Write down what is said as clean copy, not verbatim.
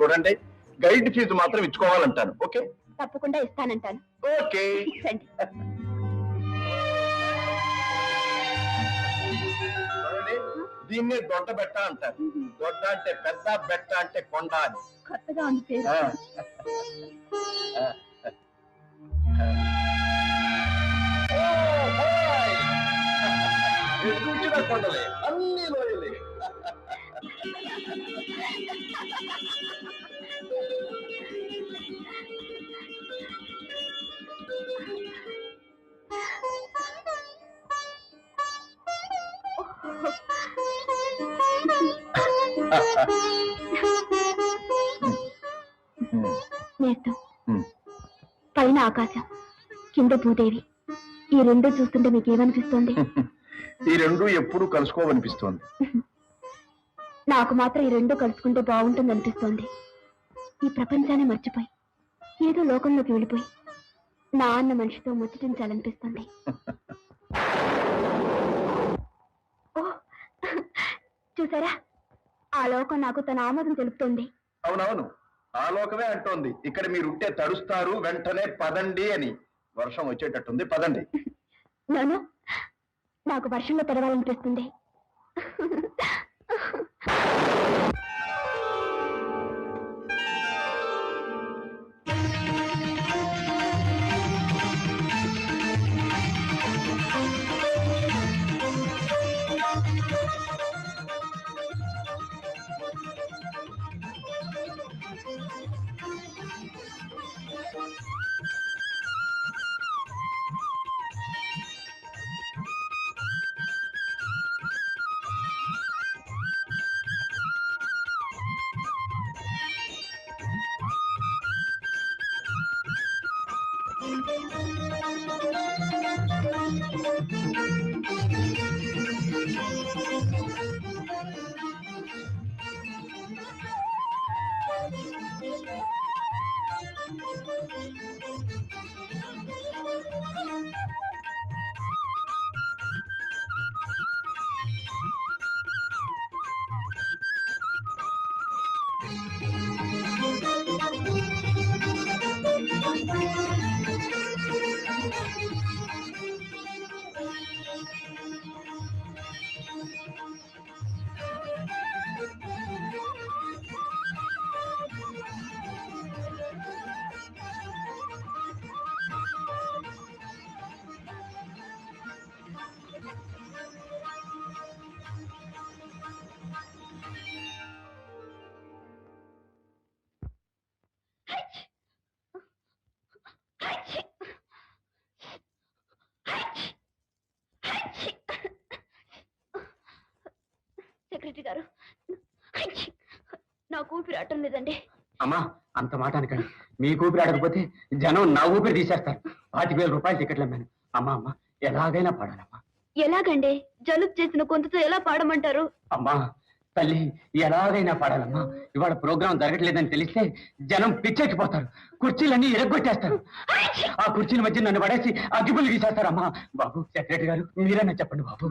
చూడండి, guide fee మాత్రం ఇచ్చుకోవాలంటాను. Okay? తప్పకుండా ఇస్తానంటాను. ఓకే. దీన్నే దొడ్డ బెట్ట అంటారు. దొడ్డ అంటే పెద్ద, బెట్ట అంటే కొండ అని. కొత్తగా ఉంది పేరు. ఎదుగుచిన కొండలే, అన్ని లోయలే. నేస్తం, పైన ఆకాశం, కింద భూదేవి, ఈ రెండు చూస్తుంటే మీకేమనిపిస్తుంది? ఈ రెండు ఎప్పుడు కలుసుకోవనిపిస్తోంది. నాకు మాత్రం ఈ రెండు కలుసుకుంటే బాగుంటుంది అనిపిస్తోంది. ఈ ప్రపంచాన్ని మర్చిపోయి ఏదో లోకంలోకి వెళ్ళిపోయి నా అన్న మనిషితో ముచ్చటించాలనిపిస్తుంది. ఓ, చూసారా, ఆ లోకం నాకు తన ఆమోదం తెలుపుతోంది. అవునవును, ఆ లోకమే అంటోంది. ఇక్కడ మీరుంటే తడుస్తారు, వెంటనే పదండి అని. వర్షం వచ్చేటట్టుంది, పదండి. నన్ను నాకు వర్షంలో తడవాలనిపిస్తుంది. సెక్రటరీ గారు, నాకు ఊపిరి ఆడటం లేదండి. అమ్మా, అంత మాట అనకండి. మీ ఊపిరి ఆడకపోతే జనం నా ఊపిరి తీసేస్తారు. 25,000 రూపాయలు టికెట్లు అమ్మాను. అమ్మా అమ్మా, ఎలాగైనా పాడాలమ్మా. ఎలాగండి? జలుబు చేసిన కొంతతో ఎలా పాడమంటారు? అమ్మా తల్లి, ఎలాగైనా పాడాలమ్మా. ఇవాళ ప్రోగ్రాం జరగట్లేదని తెలిస్తే జనం పిచ్చెక్కిపోతారు, కుర్చీలన్నీ ఎరగొట్టేస్తారు. ఆ కుర్చీల మధ్య నన్ను పడేసి అగ్గిపుల్లు గీసేస్తారమ్మా. బాబు సెక్రటరీ గారు, మీరైనా చెప్పండి బాబు.